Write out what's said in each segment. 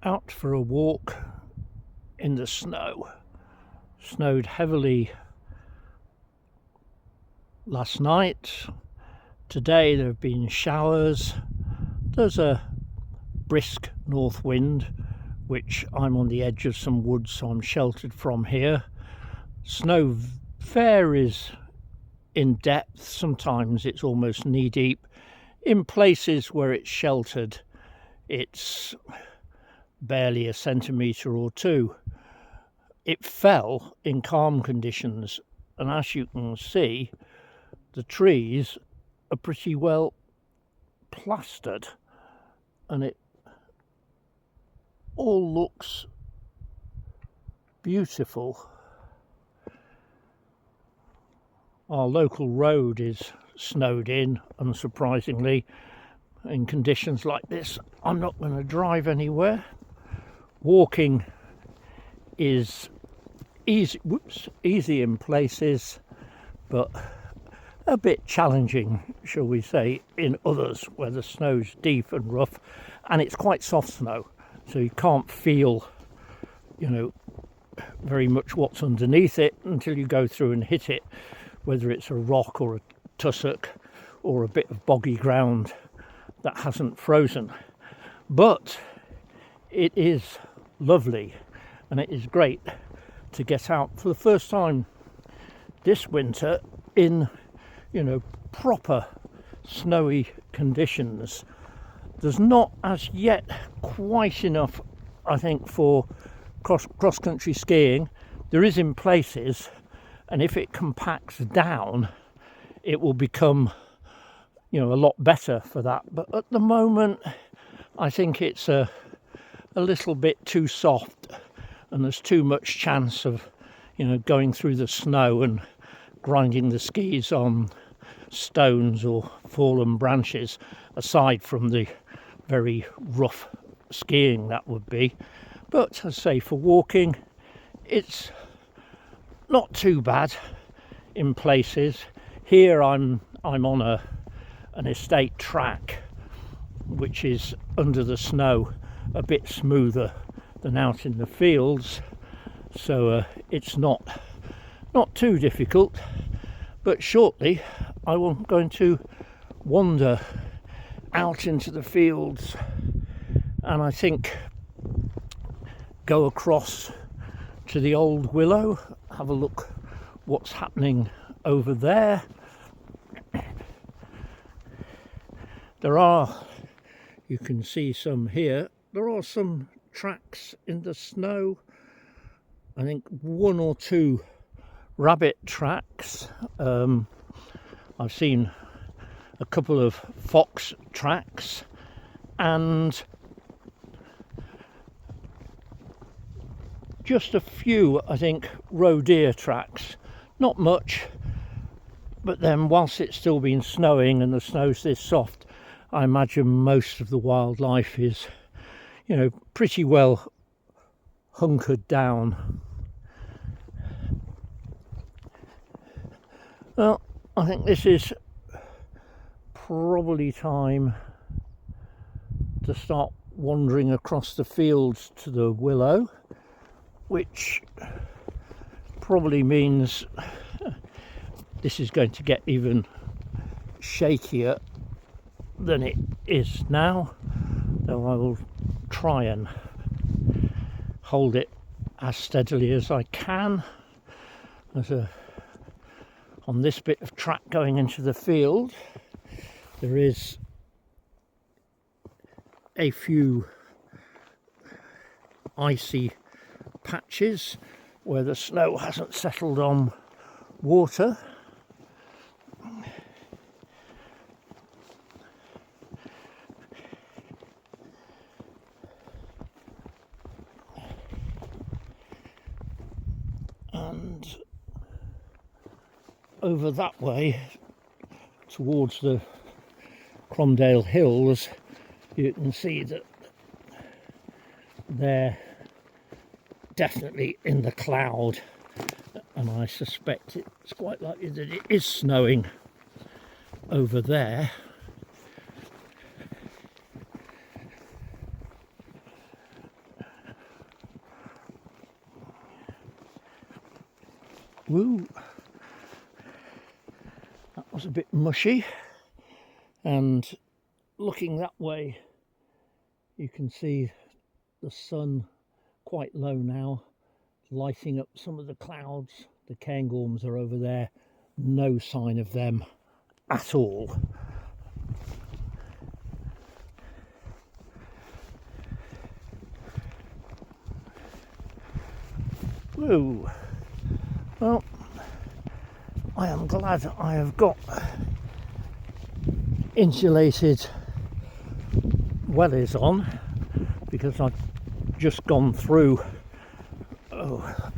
Out for a walk in the snow. Snowed heavily last night. Today there have been showers. There's a brisk north wind, which I'm on the edge of some woods, so I'm sheltered from here. Snow varies in depth. Sometimes it's almost knee deep. In places where it's sheltered, it's barely a centimetre or two. It fell in calm conditions, and as you can see, the trees are pretty well plastered, and it all looks beautiful. Our local road is snowed in, unsurprisingly. In conditions like this, I'm not going to drive anywhere. Walking is easy in places, but a bit challenging, shall we say, in others where the snow's deep and rough, and it's quite soft snow, so you can't feel, very much what's underneath it until you go through and hit it, whether it's a rock or a tussock or a bit of boggy ground that hasn't frozen. But it is lovely, and it is great to get out for the first time this winter in proper snowy conditions. There's not as yet quite enough, I think, for cross-country skiing. There is in places, and if it compacts down, it will become a lot better for that. But at the moment, I think it's a little bit too soft, and there's too much chance of going through the snow and grinding the skis on stones or fallen branches, aside from the very rough skiing that would be. But as I say, for walking, it's not too bad in places. Here I'm on an estate track, which is under the snow, a bit smoother than out in the fields, so it's not too difficult. But shortly I'm going to wander out into the fields, and I think go across to the old willow, have a look what's happening over there. There are, you can see some here, there are some tracks in the snow. I think one or two rabbit tracks. I've seen a couple of fox tracks, and just a few, I think, roe deer tracks. Not much, but then whilst it's still been snowing and the snow's this soft, I imagine most of the wildlife is, pretty well hunkered down. Well, I think this is probably time to start wandering across the fields to the willow, which probably means this is going to get even shakier than it is now, though I will try and hold it as steadily as I can. On this bit of track going into the field, there is a few icy patches where the snow hasn't settled on water. And over that way towards the Cromdale Hills, you can see that they're definitely in the cloud, and I suspect it's quite likely that it is snowing over there. Woo! That was a bit mushy, and looking that way you can see the sun quite low now, lighting up some of the clouds. The cairngorms are over there, no sign of them at all. Woo! Well, I am glad I have got insulated wellies on, because I've just gone through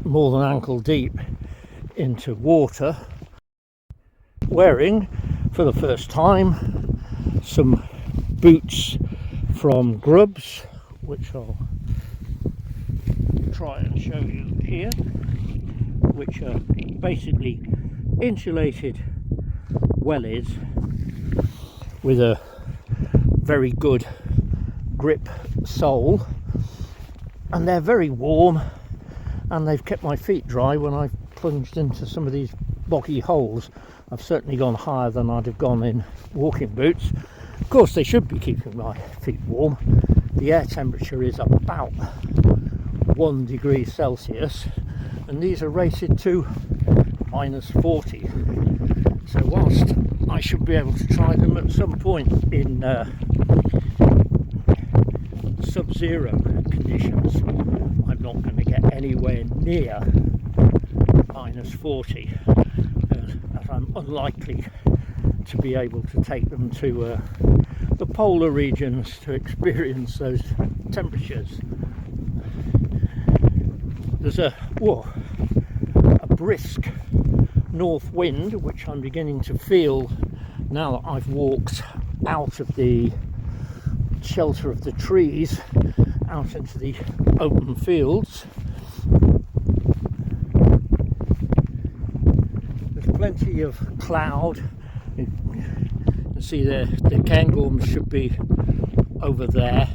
more than ankle deep into water, wearing for the first time some boots from Grubs, which I'll try and show you here, which are basically insulated wellies with a very good grip sole, and they're very warm, and they've kept my feet dry when I've plunged into some of these boggy holes. I've certainly gone higher than I'd have gone in walking boots. Of course, they should be keeping my feet warm. The air temperature is about 1 degree Celsius, and these are rated to -40. So whilst I should be able to try them at some point in sub-zero conditions, I'm not going to get anywhere near -40, as I'm unlikely to be able to take them to the polar regions to experience those temperatures. There's a brisk north wind, which I'm beginning to feel now that I've walked out of the shelter of the trees out into the open fields. There's plenty of cloud. You can see the cairngorms should be over there.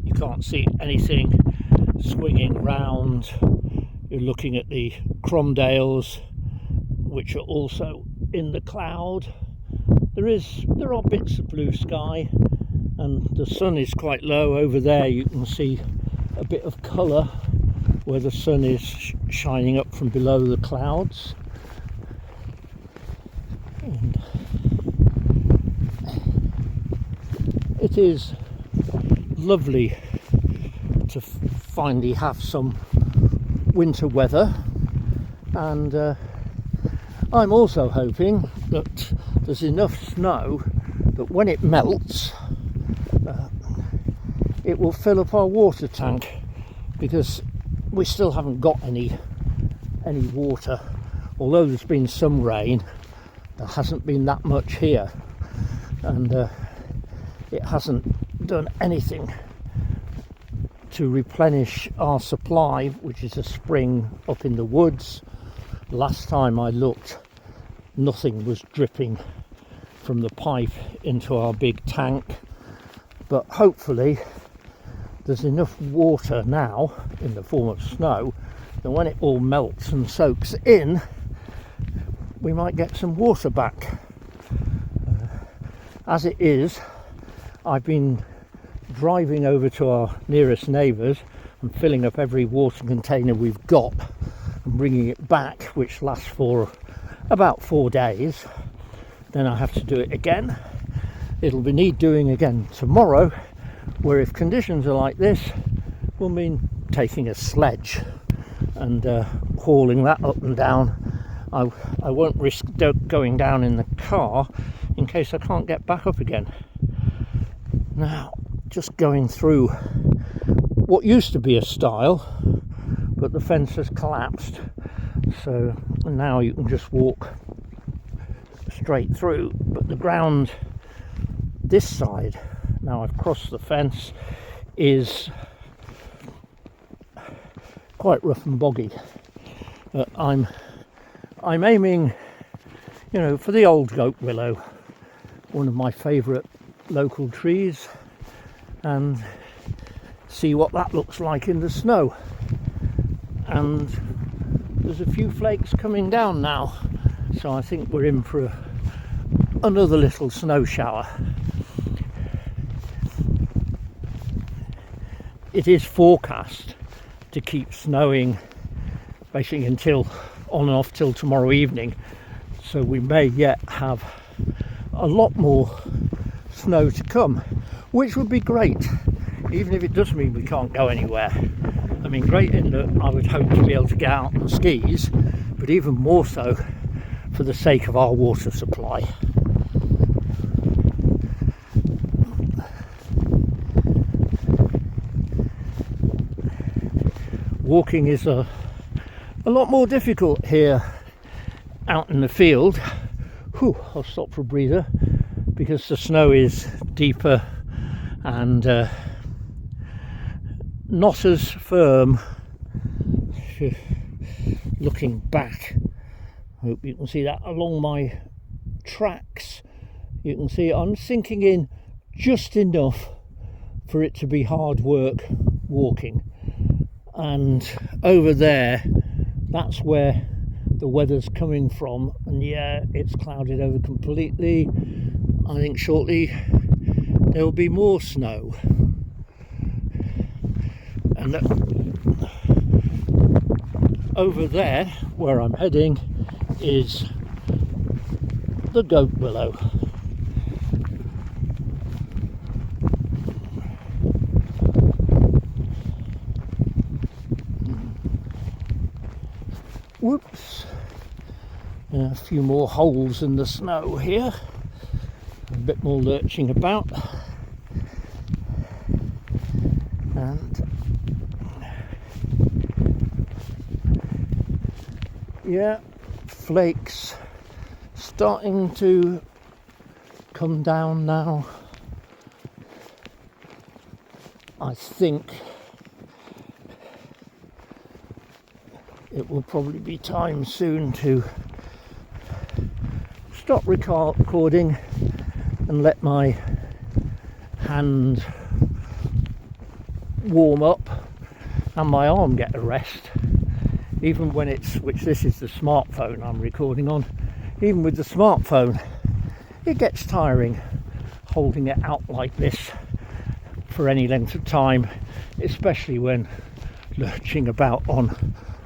You can't see anything swinging round. You're looking at the cromdales, which are also in the cloud. There are bits of blue sky, and the sun is quite low over there. You can see a bit of colour where the sun is shining up from below the clouds. And it is lovely to finally have some winter weather, and I'm also hoping that there's enough snow that when it melts it will fill up our water tank, because we still haven't got any water. Although there's been some rain, there hasn't been that much here, and it hasn't done anything to replenish our supply, which is a spring up in the woods. Last time I looked, nothing was dripping from the pipe into our big tank, but hopefully there's enough water now in the form of snow that when it all melts and soaks in, we might get some water back. As it is, I've been driving over to our nearest neighbours and filling up every water container we've got and bringing it back, which lasts for about 4 days. Then I have to do it again. It'll be need doing again tomorrow, where if conditions are like this, we'll mean taking a sledge and hauling that up and down. I won't risk going down in the car in case I can't get back up again. Now, just going through what used to be a stile, but the fence has collapsed, so now you can just walk straight through. But the ground this side, now I've crossed the fence, is quite rough and boggy. But I'm aiming, for the old goat willow, one of my favourite local trees, and see what that looks like in the snow. And there's a few flakes coming down now, so I think we're in for another little snow shower. It is forecast to keep snowing basically until on and off till tomorrow evening, so we may yet have a lot more snow to come, which would be great, even if it does mean we can't go anywhere. I mean, great in that I would hope to be able to get out on skis, but even more so for the sake of our water supply. Walking is a lot more difficult here out in the field. Whew, I'll stop for a breather because the snow is deeper and not as firm. Looking back, I hope you can see that along my tracks. You can see I'm sinking in just enough for it to be hard work walking. And over there, that's where the weather's coming from, and yeah, it's clouded over completely. I think shortly there will be more snow. And over there, where I'm heading, is the goat willow. Whoops, a few more holes in the snow here, a bit more lurching about, and yeah, flakes starting to come down now. I think it will probably be time soon to stop recording and let my hand warm up and my arm get a rest. Even when it's, which this is the smartphone I'm recording on, even with the smartphone it gets tiring holding it out like this for any length of time, especially when lurching about on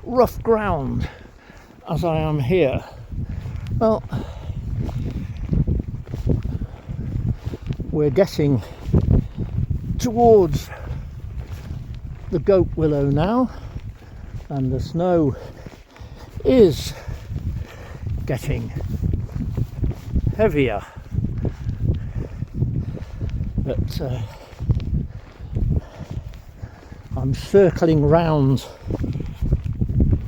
rough ground as I am here. Well, we're getting towards the goat willow now, and the snow is getting heavier, but I'm circling round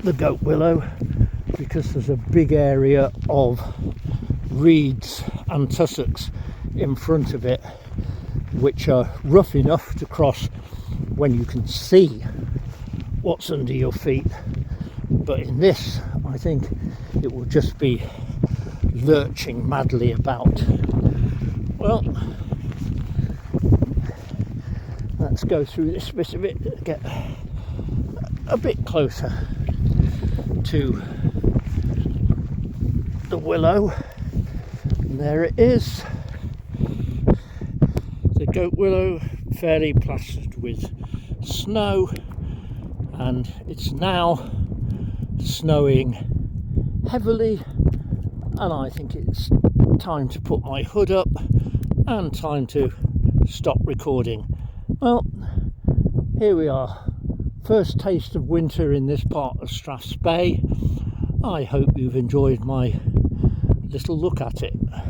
the goat willow because there's a big area of reeds and tussocks in front of it which are rough enough to cross when you can see what's under your feet, but in this I think it will just be lurching madly about. Well, let's go through this bit of it, get a bit closer to the willow, and there it is, the goat willow, fairly plastered with snow, and it's now snowing heavily, and I think it's time to put my hood up and time to stop recording. Well, here we are, first taste of winter in this part of Strathspey. I hope you've enjoyed my little look at it.